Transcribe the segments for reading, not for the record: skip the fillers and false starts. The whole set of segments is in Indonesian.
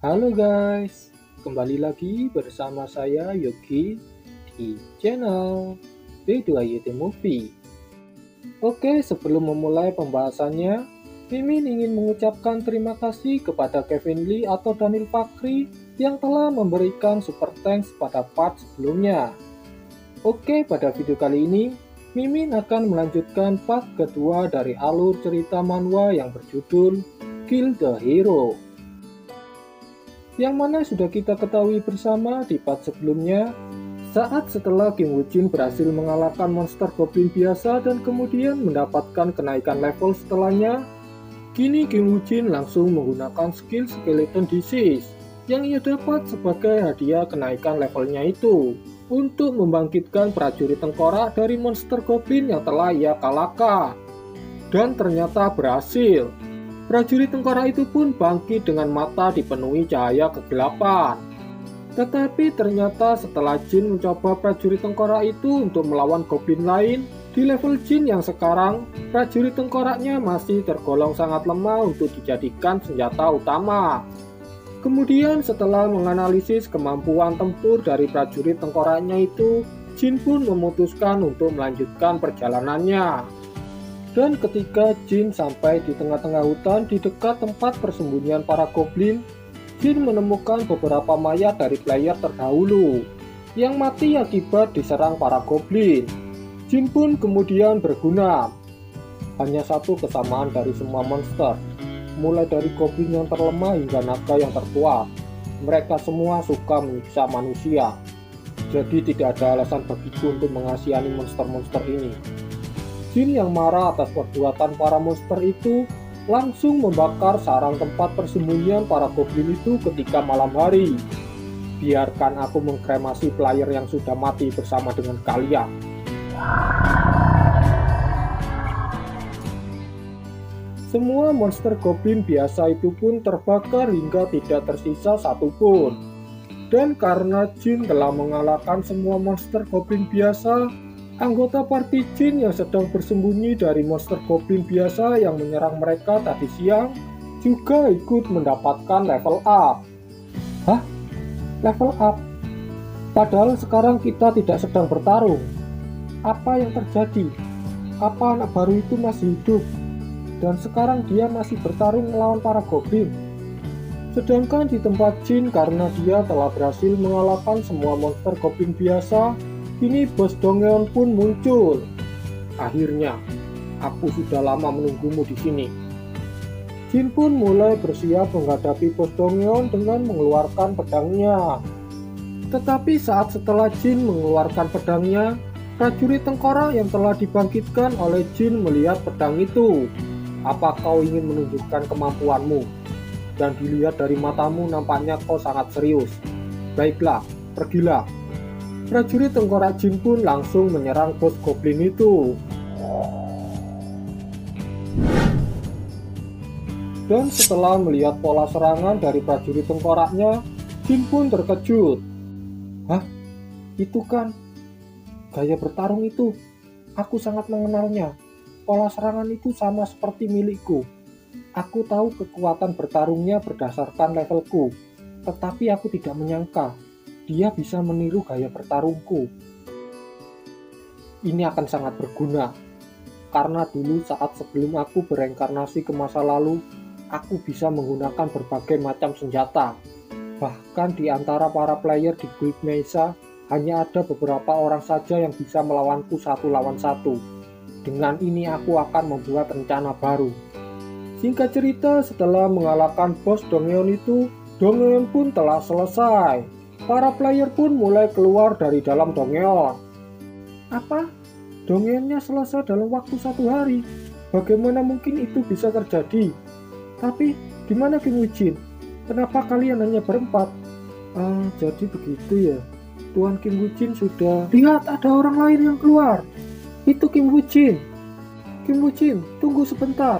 Halo guys, kembali lagi bersama saya Yogi di channel B2YT Movie. Oke, sebelum memulai pembahasannya, Mimin ingin mengucapkan terima kasih kepada Kevin Lee atau Daniel Fakri yang telah memberikan super thanks pada part sebelumnya. Oke, pada video kali ini, Mimin akan melanjutkan part kedua dari alur cerita manhwa yang berjudul Kill the Hero, yang mana sudah kita ketahui bersama di part sebelumnya, saat setelah Kim Woo Jin berhasil mengalahkan monster goblin biasa dan kemudian mendapatkan kenaikan level setelahnya, kini Kim Woo Jin langsung menggunakan skill Skeleton Disease yang ia dapat sebagai hadiah kenaikan levelnya itu untuk membangkitkan prajurit tengkorak dari monster goblin yang telah ia kalahkan. Dan ternyata berhasil. Prajurit tengkorak itu pun bangkit dengan mata dipenuhi cahaya kegelapan. Tetapi ternyata setelah Jin mencoba prajurit tengkorak itu untuk melawan goblin lain, di level Jin yang sekarang, prajurit tengkoraknya masih tergolong sangat lemah untuk dijadikan senjata utama. Kemudian setelah menganalisis kemampuan tempur dari prajurit tengkoraknya itu, Jin pun memutuskan untuk melanjutkan perjalanannya. Dan ketika Jin sampai di tengah-tengah hutan di dekat tempat persembunyian para goblin, Jin menemukan beberapa mayat dari player terdahulu yang mati akibat diserang para goblin. Jin pun kemudian berguna. Hanya satu kesamaan dari semua monster, mulai dari goblin yang terlemah hingga naga yang terkuat. Mereka semua suka menyiksa manusia. Jadi tidak ada alasan bagiku untuk mengasihani monster-monster ini. Jin yang marah atas perbuatan para monster itu langsung membakar sarang tempat persembunyian para goblin itu ketika malam hari. Biarkan aku mengkremasi player yang sudah mati bersama dengan kalian. Semua monster goblin biasa itu pun terbakar hingga tidak tersisa satupun. Dan karena Jin telah mengalahkan semua monster goblin biasa, anggota party Jin yang sedang bersembunyi dari monster goblin biasa yang menyerang mereka tadi siang juga ikut mendapatkan level up. Hah? Level up? Padahal sekarang kita tidak sedang bertarung. Apa yang terjadi? Apa anak baru itu masih hidup? Dan sekarang dia masih bertarung melawan para goblin. Sedangkan di tempat Jin, karena dia telah berhasil mengalahkan semua monster goblin biasa, kini bos Dongyeon pun muncul. Akhirnya, aku sudah lama menunggumu di sini. Jin pun mulai bersiap menghadapi bos Dongyeon dengan mengeluarkan pedangnya. Tetapi saat setelah Jin mengeluarkan pedangnya, prajurit tengkorak yang telah dibangkitkan oleh Jin melihat pedang itu. Apa kau ingin menunjukkan kemampuanmu? Dan dilihat dari matamu nampaknya kau sangat serius. Baiklah, pergilah. Prajurit tengkorak Jin pun langsung menyerang bos goblin itu. Dan setelah melihat pola serangan dari prajurit tengkoraknya, Jin pun terkejut. Hah? Itu kan gaya bertarung itu. Aku sangat mengenalnya. Pola serangan itu sama seperti milikku. Aku tahu kekuatan bertarungnya berdasarkan levelku. Tetapi aku tidak menyangka dia bisa meniru gaya bertarungku. Ini akan sangat berguna, karena dulu saat sebelum aku bereinkarnasi ke masa lalu, aku bisa menggunakan berbagai macam senjata. Bahkan di antara para player di Guild Mesa, hanya ada beberapa orang saja yang bisa melawanku satu lawan satu. Dengan ini aku akan membuat rencana baru. Singkat cerita, setelah mengalahkan bos Dongyeon itu, Dongyeon pun telah selesai. Para player pun mulai keluar dari dalam Dongyeon. Apa? Dongyeonnya selesai dalam waktu 1 hari? Bagaimana mungkin itu bisa terjadi? Tapi, gimana Kim Woo Jin? Kenapa kalian hanya berempat? Jadi begitu ya. Tuan Kim Woo Jin sudah... Lihat, ada orang lain yang keluar. Itu Kim Woo Jin. Kim Woo Jin, tunggu sebentar.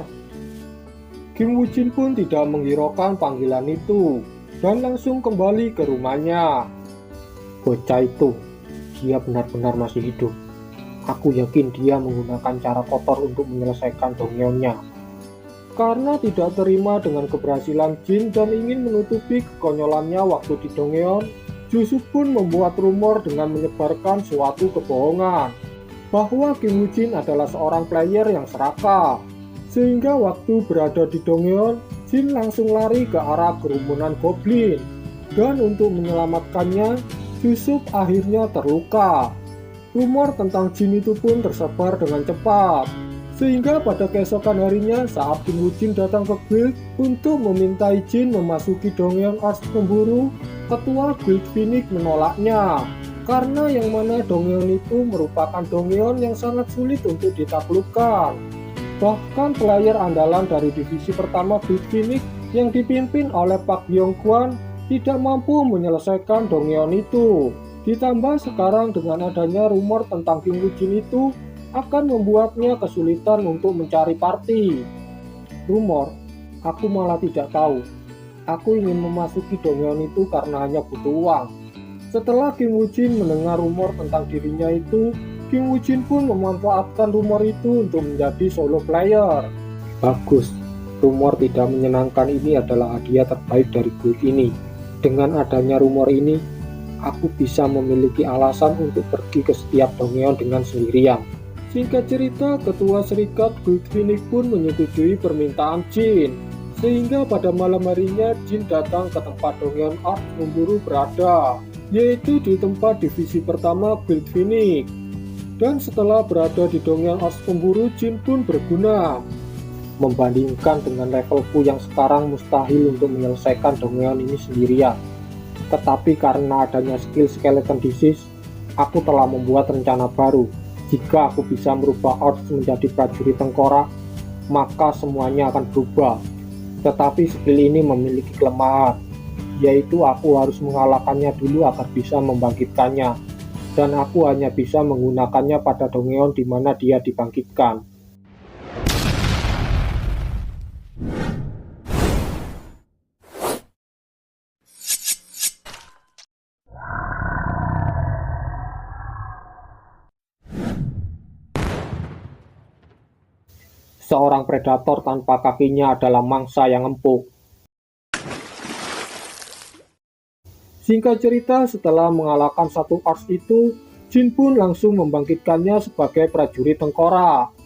Kim Woo Jin pun tidak menghiraukan panggilan itu dan langsung kembali ke rumahnya. Bocah itu, dia benar-benar masih hidup. Aku yakin dia menggunakan cara kotor untuk menyelesaikan Dongyeonnya. Karena tidak terima dengan keberhasilan Jin dan ingin menutupi kekonyolannya waktu di Dongyeon, Jusub pun membuat rumor dengan menyebarkan suatu kebohongan bahwa Kim Woo Jin adalah seorang player yang serakah. Sehingga waktu berada di Dongyeon, Jin langsung lari ke arah kerumunan goblin. Dan untuk menyelamatkannya, Jusub akhirnya terluka. Rumor tentang Jin itu pun tersebar dengan cepat. Sehingga pada keesokan harinya saat Kim Woo Jin datang ke guild untuk meminta izin memasuki Dongyeon Arts Pemburu, ketua guild Phoenix menolaknya. Karena yang mana Dongyeon itu merupakan Dongyeon yang sangat sulit untuk ditaklukkan. Bahkan player andalan dari divisi pertama guild Phoenix yang dipimpin oleh Park Byung Kwan tidak mampu menyelesaikan Dongyeon itu. Ditambah sekarang dengan adanya rumor tentang Kim Woo Jin itu akan membuatnya kesulitan untuk mencari party. Rumor, aku malah tidak tahu. Aku ingin memasuki Dongyeon itu karena hanya butuh uang. Setelah Kim Woo Jin mendengar rumor tentang dirinya itu, Kim Woo Jin pun memanfaatkan rumor itu untuk menjadi solo player. Bagus, rumor tidak menyenangkan ini adalah hadiah terbaik dari guild ini. Dengan adanya rumor ini, aku bisa memiliki alasan untuk pergi ke setiap Dongyeon dengan sendirian. Singkat cerita, ketua serikat Guild Phoenix pun menyetujui permintaan Jin. Sehingga pada malam harinya Jin datang ke tempat Dongyeon Arts Pemburu berada, yaitu di tempat divisi pertama Guild Phoenix. Dan setelah berada di Dongyeon Arts Pemburu, Jin pun berguna. Membandingkan dengan levelku yang sekarang mustahil untuk menyelesaikan Dongyeon ini sendirian. Tetapi karena adanya skill skeleton disease, aku telah membuat rencana baru. Jika aku bisa merubah Orcs menjadi prajurit tengkorak, maka semuanya akan berubah. Tetapi skill ini memiliki kelemahan, yaitu aku harus mengalahkannya dulu agar bisa membangkitkannya. Dan aku hanya bisa menggunakannya pada Dongyeon di mana dia dibangkitkan. Seorang predator tanpa kakinya adalah mangsa yang empuk. Singkat cerita, setelah mengalahkan satu Orcs itu, Jin pun langsung membangkitkannya sebagai prajurit tengkorak.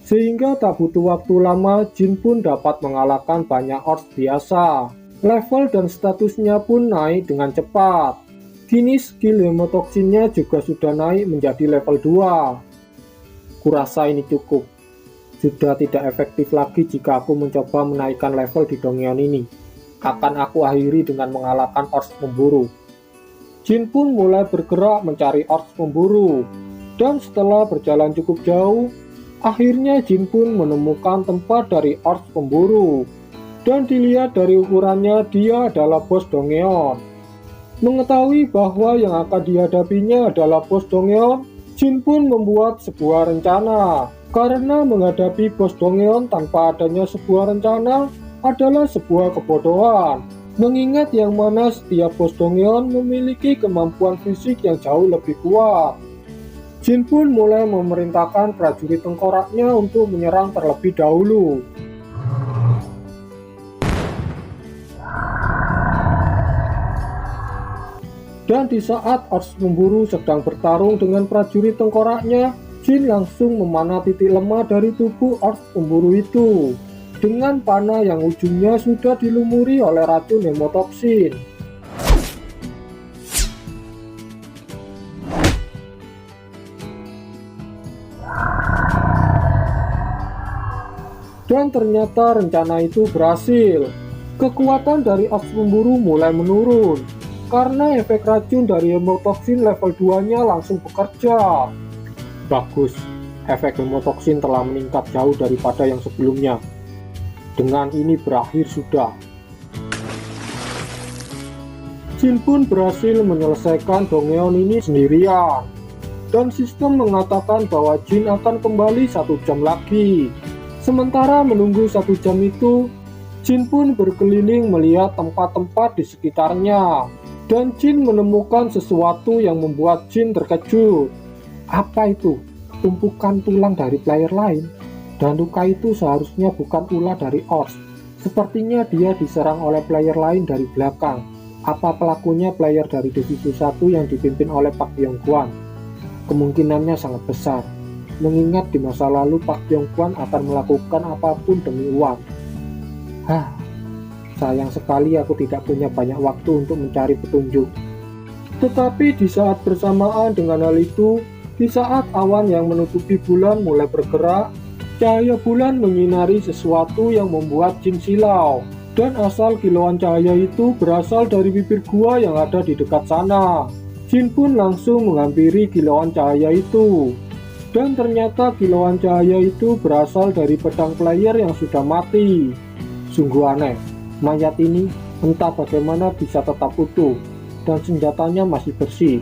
Sehingga tak butuh waktu lama, Jin pun dapat mengalahkan banyak Orcs biasa. Level dan statusnya pun naik dengan cepat. Kini skill hemotoksinnya juga sudah naik menjadi level 2. Kurasa ini cukup. Sudah tidak efektif lagi jika aku mencoba menaikkan level di Dongyeon ini. Akan aku akhiri dengan mengalahkan Orcs Pemburu. Jin pun mulai bergerak mencari Orcs Pemburu. Dan setelah berjalan cukup jauh, akhirnya Jin pun menemukan tempat dari Orcs Pemburu. Dan dilihat dari ukurannya, dia adalah bos Dongyeon. Mengetahui bahwa yang akan dihadapinya adalah bos Dongyeon, Jin pun membuat sebuah rencana. Karena menghadapi bos Dongyeon tanpa adanya sebuah rencana adalah sebuah kebodohan. Mengingat yang mana setiap bos Dongyeon memiliki kemampuan fisik yang jauh lebih kuat. Jin pun mulai memerintahkan prajurit tengkoraknya untuk menyerang terlebih dahulu. Dan di saat Orcs Pemburu sedang bertarung dengan prajurit tengkoraknya, Jin langsung memanah titik lemah dari tubuh Orcs Pemburu itu dengan panah yang ujungnya sudah dilumuri oleh racun hemotoksin. Dan ternyata rencana itu berhasil. Kekuatan dari Orcs Pemburu mulai menurun karena efek racun dari hemotoksin level 2-nya langsung bekerja. Bagus, efek hemotoksin telah meningkat jauh daripada yang sebelumnya. Dengan ini berakhir sudah. Jin pun berhasil menyelesaikan Dongyeon ini sendirian. Dan sistem mengatakan bahwa Jin akan kembali 1 jam lagi. Sementara menunggu 1 jam itu, Jin pun berkeliling melihat tempat-tempat di sekitarnya. Dan Jin menemukan sesuatu yang membuat Jin terkejut. Apa itu? Tumpukan tulang dari player lain? Dan luka itu seharusnya bukan ulah dari Ors. Sepertinya dia diserang oleh player lain dari belakang. Apa pelakunya player dari Divisi 1 yang dipimpin oleh Pak Byung-kwan? Kemungkinannya sangat besar, mengingat di masa lalu Pak Byung-kwan akan melakukan apapun demi uang. Sayang sekali aku tidak punya banyak waktu untuk mencari petunjuk. Tetapi di saat bersamaan dengan hal itu, di saat awan yang menutupi bulan mulai bergerak, cahaya bulan menyinari sesuatu yang membuat Jin silau. Dan asal kilauan cahaya itu berasal dari bibir gua yang ada di dekat sana. Jin pun langsung menghampiri kilauan cahaya itu. Dan ternyata kilauan cahaya itu berasal dari pedang player yang sudah mati. Sungguh aneh, mayat ini entah bagaimana bisa tetap utuh dan senjatanya masih bersih.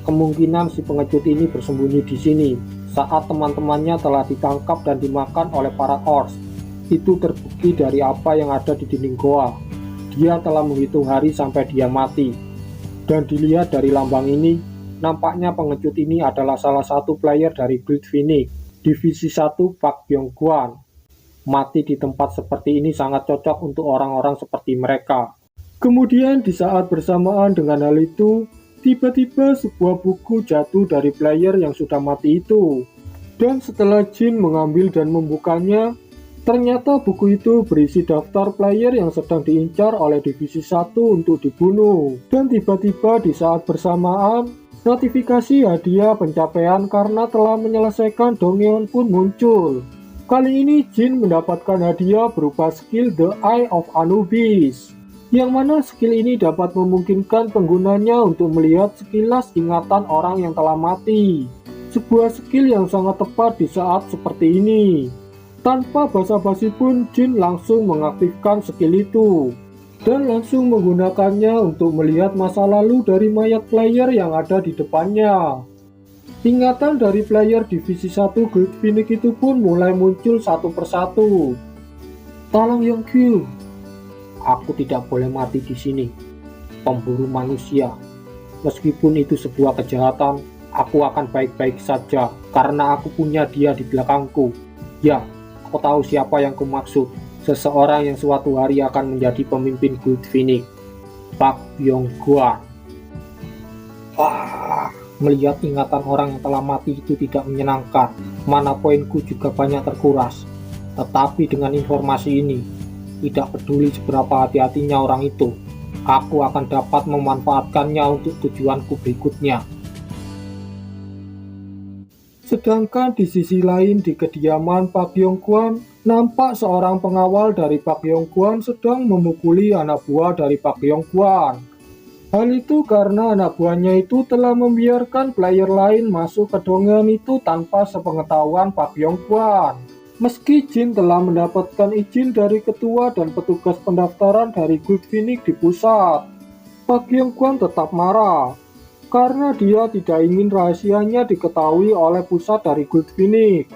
Kemungkinan si pengecut ini bersembunyi di sini saat teman-temannya telah ditangkap dan dimakan oleh para Ors. Itu terbukti dari apa yang ada di dinding goa. Dia telah menghitung hari sampai dia mati. Dan dilihat dari lambang ini, nampaknya pengecut ini adalah salah satu player dari Guild Phoenix, Divisi 1 Pak Byung-kwan. Mati di tempat seperti ini sangat cocok untuk orang-orang seperti mereka. Kemudian di saat bersamaan dengan hal itu, tiba-tiba sebuah buku jatuh dari player yang sudah mati itu. Dan setelah Jin mengambil dan membukanya, ternyata buku itu berisi daftar player yang sedang diincar oleh Divisi 1 untuk dibunuh. Dan tiba-tiba di saat bersamaan, notifikasi hadiah pencapaian karena telah menyelesaikan Dongyeon pun muncul. Kali ini Jin mendapatkan hadiah berupa skill The Eye of Anubis, yang mana skill ini dapat memungkinkan penggunanya untuk melihat sekilas ingatan orang yang telah mati. Sebuah skill yang sangat tepat di saat seperti ini. Tanpa basa-basi pun Jin langsung mengaktifkan skill itu dan langsung menggunakannya untuk melihat masa lalu dari mayat player yang ada di depannya. Ingatan dari player Divisi 1 Guild Phoenix itu pun mulai muncul satu persatu. Tolong Yongkyu, aku tidak boleh mati di sini. Pemburu manusia. Meskipun itu sebuah kejahatan, aku akan baik-baik saja karena aku punya dia di belakangku. Ya, kau tahu siapa yang kumaksud. Seseorang yang suatu hari akan menjadi pemimpin Guild Phoenix, Pak Byung-kwan. Melihat ingatan orang yang telah mati itu tidak menyenangkan. Mana poinku juga banyak terkuras. Tetapi dengan informasi ini, tidak peduli seberapa hati-hatinya orang itu, aku akan dapat memanfaatkannya untuk tujuanku berikutnya. Sedangkan di sisi lain di kediaman Pak Byung-kwan, nampak seorang pengawal dari Pak Byung-kwan sedang memukuli anak buah dari Pak Byung-kwan. Hal itu karena anak buahnya itu telah membiarkan player lain masuk ke Dongyeon itu tanpa sepengetahuan Pak Byung-kwan. Meski Jin telah mendapatkan izin dari ketua dan petugas pendaftaran dari Guild Phoenix di pusat, Pak Byung-kwan tetap marah karena dia tidak ingin rahasianya diketahui oleh pusat dari Guild Phoenix.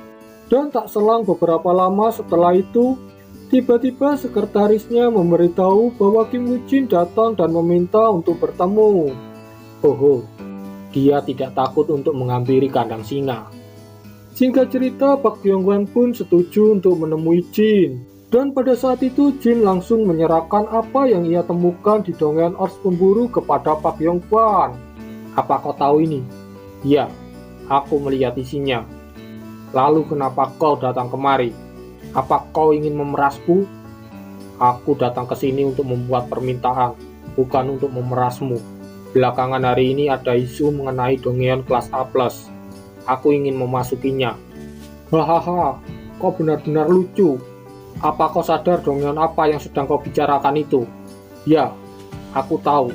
Dan tak selang beberapa lama setelah itu, tiba-tiba sekretarisnya memberitahu bahwa Kim Woo-jin datang dan meminta untuk bertemu. Dia tidak takut untuk menghampiri kandang singa. Singkat cerita, Pak Byung-kwan pun setuju untuk menemui Jin. Dan pada saat itu Jin langsung menyerahkan apa yang ia temukan di Dongyeon Ors Pemburu kepada Pak Byung-kwan. Apa kau tahu ini? Ya, aku melihat isinya. Lalu kenapa kau datang kemari? Apa kau ingin memerasku? Aku datang ke sini untuk membuat permintaan, bukan untuk memerasmu. Belakangan hari ini ada isu mengenai Dongyeon kelas A+. Aku ingin memasukinya. Hahaha, kau benar-benar lucu. Apa kau sadar Dongyeon apa yang sedang kau bicarakan itu? Ya, aku tahu.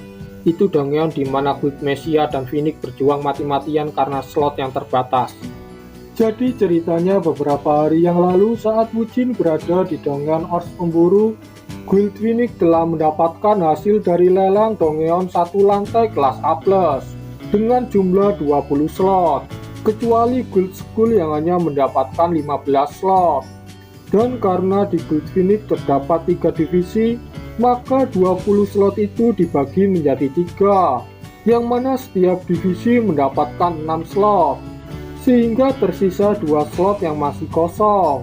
Itu Dongyeon di mana Guild Messiah dan Phoenix berjuang mati-matian karena slot yang terbatas. Jadi ceritanya beberapa hari yang lalu saat Woo-jin berada di Dongyeon Ors Pemburu, Guild Phoenix telah mendapatkan hasil dari lelang Dongyeon satu lantai kelas A+, dengan jumlah 20 slot, kecuali Guild School yang hanya mendapatkan 15 slot. Dan karena di Guild Phoenix terdapat 3 divisi, maka 20 slot itu dibagi menjadi 3, yang mana setiap divisi mendapatkan 6 slot. Sehingga tersisa 2 slot yang masih kosong.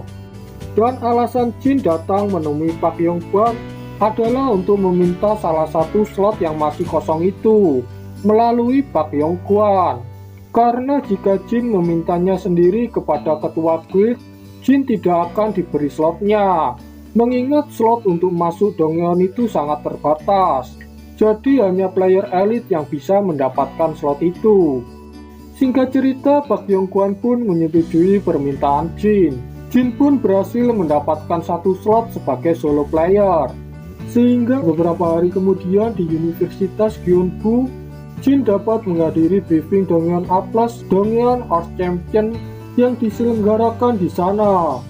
Dan alasan Jin datang menemui Pak Yongguan adalah untuk meminta salah satu slot yang masih kosong itu melalui Pak Yongguan. Karena jika Jin memintanya sendiri kepada ketua guild, Jin tidak akan diberi slotnya. Mengingat slot untuk masuk Dongyeon itu sangat terbatas. Jadi hanya player elite yang bisa mendapatkan slot itu. Singkat cerita, Pak Yongguan pun menyetujui permintaan Jin. Jin pun berhasil mendapatkan satu slot sebagai solo player. Sehingga beberapa hari kemudian di Universitas Gyeongbu, Jin dapat menghadiri briefing Dongyeon A+ Dongyeon Earth Champion yang diselenggarakan di sana.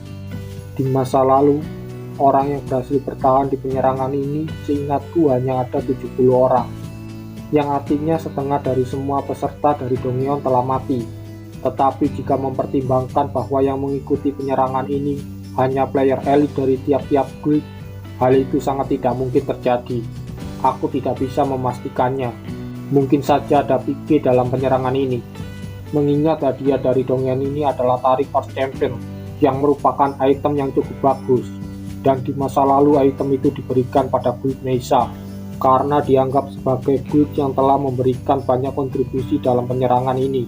Di masa lalu, orang yang berhasil bertahan di penyerangan ini seingatku hanya ada 70 orang, yang artinya setengah dari semua peserta dari Dongyeon telah mati. Tetapi jika mempertimbangkan bahwa yang mengikuti penyerangan ini hanya player elite dari tiap-tiap guild, hal itu sangat tidak mungkin terjadi. Aku tidak bisa memastikannya. Mungkin saja ada PK dalam penyerangan ini. Mengingat hadiah dari Dongyeon ini adalah tarik Earth Champion, yang merupakan item yang cukup bagus. Dan di masa lalu item itu diberikan pada guild Meisa, karena dianggap sebagai guild yang telah memberikan banyak kontribusi dalam penyerangan ini.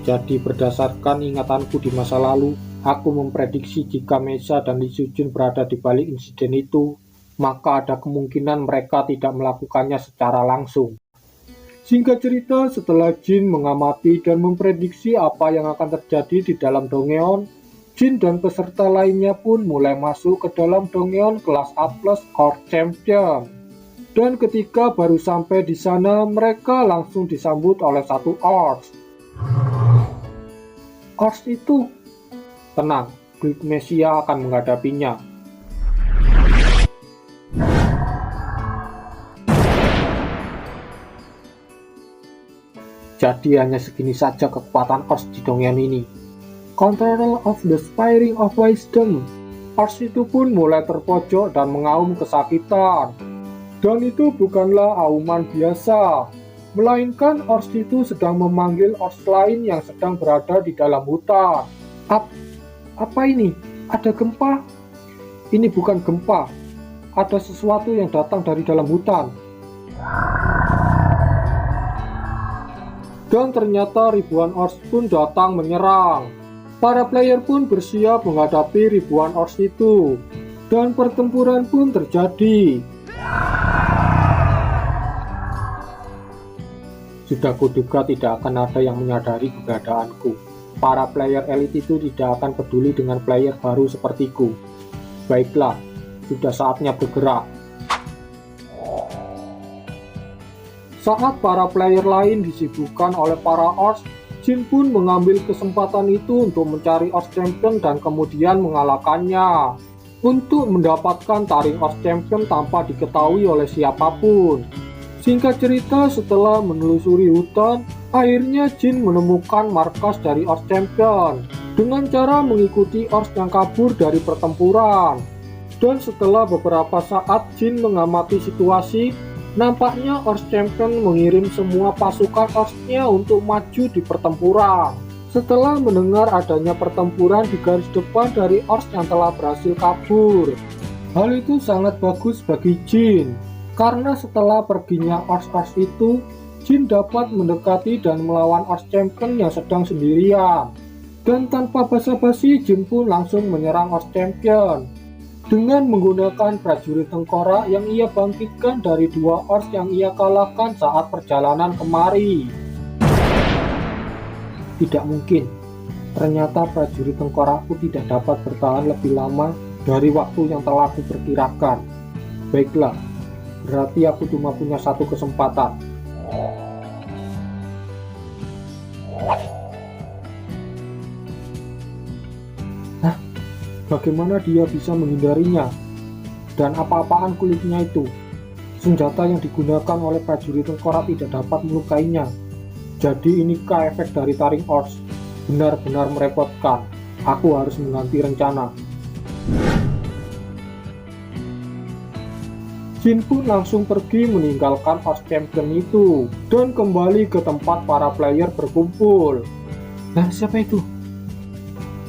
Jadi berdasarkan ingatanku di masa lalu, aku memprediksi jika Meisa dan Lee Soo-jun berada di balik insiden itu, maka ada kemungkinan mereka tidak melakukannya secara langsung. Singkat cerita, setelah Jin mengamati dan memprediksi apa yang akan terjadi di dalam Dongyeon, Jin dan peserta lainnya pun mulai masuk ke dalam Dongyeon kelas A+ Earth Champion. Dan ketika baru sampai di sana, mereka langsung disambut oleh satu Earth. Earth itu, tenang, Guild Mesia akan menghadapinya. Jadi hanya segini saja kekuatan Earth di Dongyeon ini. Control of the Spiring of Wisdom. Earth itu pun mulai terpojok dan mengaum kesakitan. Dan itu bukanlah auman biasa, melainkan Earth itu sedang memanggil Earth lain yang sedang berada di dalam hutan. Apa ini? Ada gempa? Ini bukan gempa. Ada sesuatu yang datang dari dalam hutan. Dan ternyata ribuan Earth pun datang menyerang. Para player pun bersiap menghadapi ribuan Earth itu. Dan pertempuran pun terjadi. Sudah kuduga tidak akan ada yang menyadari keberadaanku. Para player elite itu tidak akan peduli dengan player baru sepertiku. Baiklah, sudah saatnya bergerak. Saat para player lain disibukkan oleh para Earth, Jin pun mengambil kesempatan itu untuk mencari Earth Champion dan kemudian mengalahkannya. Untuk mendapatkan taring Earth Champion tanpa diketahui oleh siapapun. Singkat cerita, setelah menelusuri hutan, akhirnya Jin menemukan markas dari Earth Champion dengan cara mengikuti Earth yang kabur dari pertempuran. Dan setelah beberapa saat Jin mengamati situasi, nampaknya Earth Champion mengirim semua pasukan Earth-nya untuk maju di pertempuran. Setelah mendengar adanya pertempuran di garis depan dari Earth yang telah berhasil kabur. Hal itu sangat bagus bagi Jin, karena setelah perginya Earth itu, Jin dapat mendekati dan melawan Earth Champion yang sedang sendirian. Dan tanpa basa-basi, Jin pun langsung menyerang Earth Champion dengan menggunakan prajurit tengkorak yang ia bangkitkan dari dua Earth yang ia kalahkan saat perjalanan kemari. Tidak mungkin, ternyata prajurit tengkorakku tidak dapat bertahan lebih lama dari waktu yang telah aku perkirakan. Baiklah, berarti aku cuma punya satu kesempatan. Bagaimana dia bisa menghindarinya? Dan apa-apaan kulitnya itu? Senjata yang digunakan oleh prajurit tengkorak tidak dapat melukainya. Jadi inikah efek dari taring Earth? Benar-benar merepotkan. Aku harus mengganti rencana. Jin pun langsung pergi meninggalkan Earth Champion itu dan kembali ke tempat para player berkumpul. Nah, siapa itu?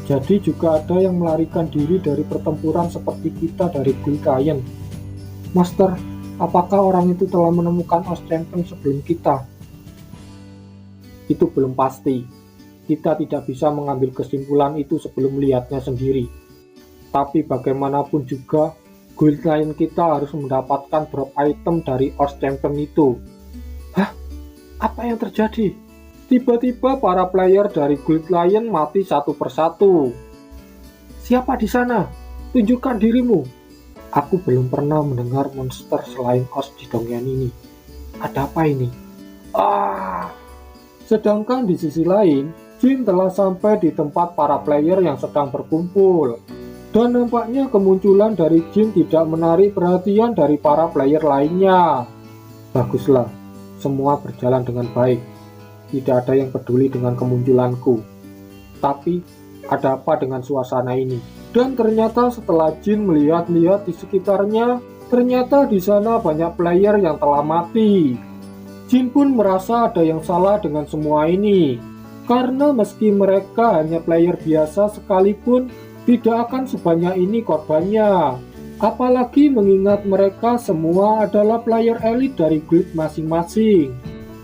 Jadi juga ada yang melarikan diri dari pertempuran seperti kita dari Guild Lion. Master, apakah orang itu telah menemukan Os Champion sebelum kita? Itu belum pasti. Kita tidak bisa mengambil kesimpulan itu sebelum melihatnya sendiri. Tapi bagaimanapun juga, Guild Lion kita harus mendapatkan drop item dari Os Champion itu. Hah? Apa yang terjadi? Tiba-tiba para player dari Guild Lion mati satu persatu. Siapa di sana? Tunjukkan dirimu. Aku belum pernah mendengar monster selain Os di dongeng ini. Ada apa ini? Sedangkan di sisi lain, Jin telah sampai di tempat para player yang sedang berkumpul. Dan nampaknya kemunculan dari Jin tidak menarik perhatian dari para player lainnya. Baguslah, semua berjalan dengan baik. Tidak ada yang peduli dengan kemunculanku. Tapi, ada apa dengan suasana ini? Dan ternyata setelah Jin melihat-lihat di sekitarnya, ternyata di sana banyak player yang telah mati. Jin pun merasa ada yang salah dengan semua ini. Karena meski mereka hanya player biasa sekalipun, tidak akan sebanyak ini korbannya. Apalagi mengingat mereka semua adalah player elit dari guild masing-masing.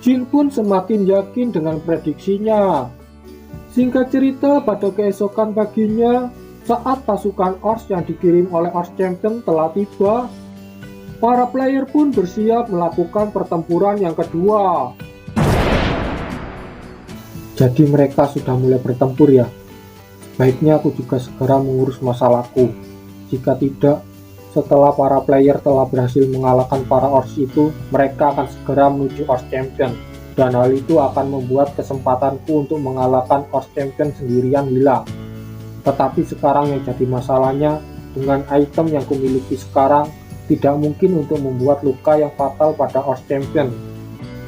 Jin pun semakin yakin dengan prediksinya. Singkat cerita, pada keesokan paginya, saat pasukan Ors yang dikirim oleh Os Champion telah tiba, para player pun bersiap melakukan pertempuran yang kedua. Jadi mereka sudah mulai bertempur ya? Baiknya aku juga segera mengurus masalahku. Jika tidak, setelah para player telah berhasil mengalahkan para Ors itu, mereka akan segera menuju Os Champion. Dan hal itu akan membuat kesempatanku untuk mengalahkan Os Champion sendirian hilang. Tetapi sekarang yang jadi masalahnya, dengan item yang kumiliki sekarang, tidak mungkin untuk membuat luka yang fatal pada Os Champion.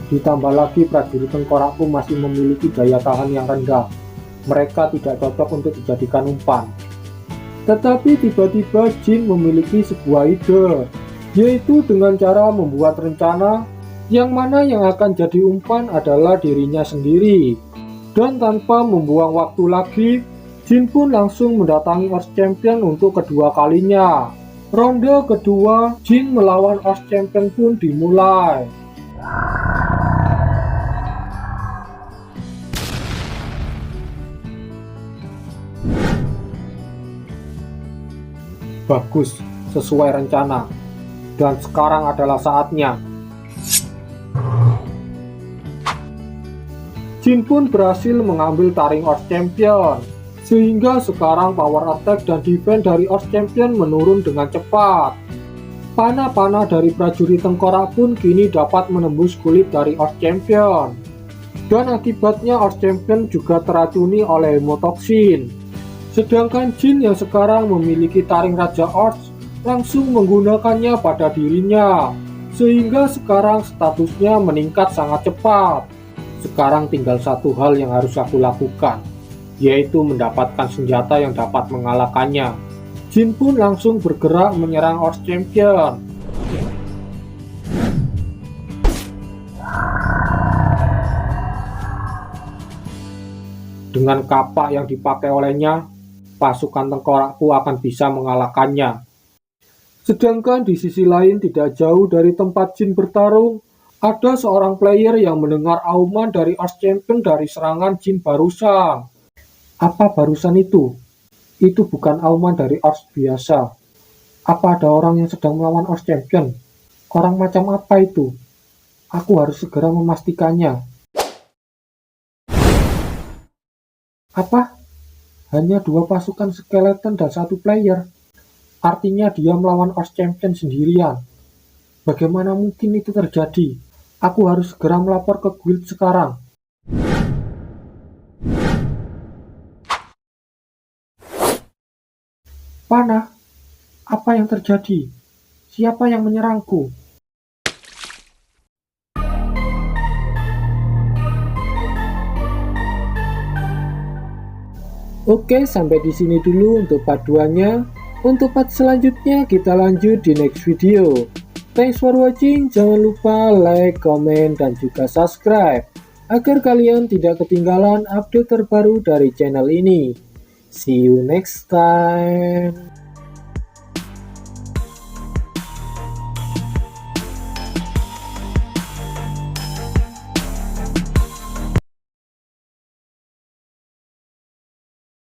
Ditambah lagi prajurit tengkorakku masih memiliki daya tahan yang rendah. Mereka tidak cocok untuk dijadikan umpan. Tetapi tiba-tiba Jin memiliki sebuah ide, yaitu dengan cara membuat rencana yang mana yang akan jadi umpan adalah dirinya sendiri. Dan tanpa membuang waktu lagi, Jin pun langsung mendatangi Os Champion untuk kedua kalinya. Ronde kedua, Jin melawan Os Champion pun dimulai. Bagus, sesuai rencana. Dan sekarang adalah saatnya. Jin pun berhasil mengambil taring Os Champion. Sehingga sekarang power attack dan defense dari Os Champion menurun dengan cepat. Panah-panah dari prajurit tengkorak pun kini dapat menembus kulit dari Os Champion. Dan akibatnya Os Champion juga teracuni oleh hemotoksin. Sedangkan Jin yang sekarang memiliki taring Raja Ors langsung menggunakannya pada dirinya. Sehingga sekarang statusnya meningkat sangat cepat. Sekarang tinggal satu hal yang harus aku lakukan, yaitu mendapatkan senjata yang dapat mengalahkannya. Jin pun langsung bergerak menyerang Os Champion. Dengan kapak yang dipakai olehnya, pasukan tengkorakku akan bisa mengalahkannya. Sedangkan di sisi lain tidak jauh dari tempat Jin bertarung, ada seorang player yang mendengar auman dari Os Champion dari serangan Jin barusan. Apa barusan itu? Itu bukan auman dari Ors biasa. Apa ada orang yang sedang melawan Os Champion? Orang macam apa itu? Aku harus segera memastikannya. Apa? Hanya 2 pasukan skeleton dan 1 player. Artinya dia melawan Os Champion sendirian. Bagaimana mungkin itu terjadi? Aku harus segera melapor ke guild sekarang. Panah? Apa yang terjadi? Siapa yang menyerangku? Oke, sampai di sini dulu untuk part 2-nya. Untuk part selanjutnya kita lanjut di next video. Thanks for watching. Jangan lupa like, comment, dan juga subscribe agar kalian tidak ketinggalan update terbaru dari channel ini. See you next time.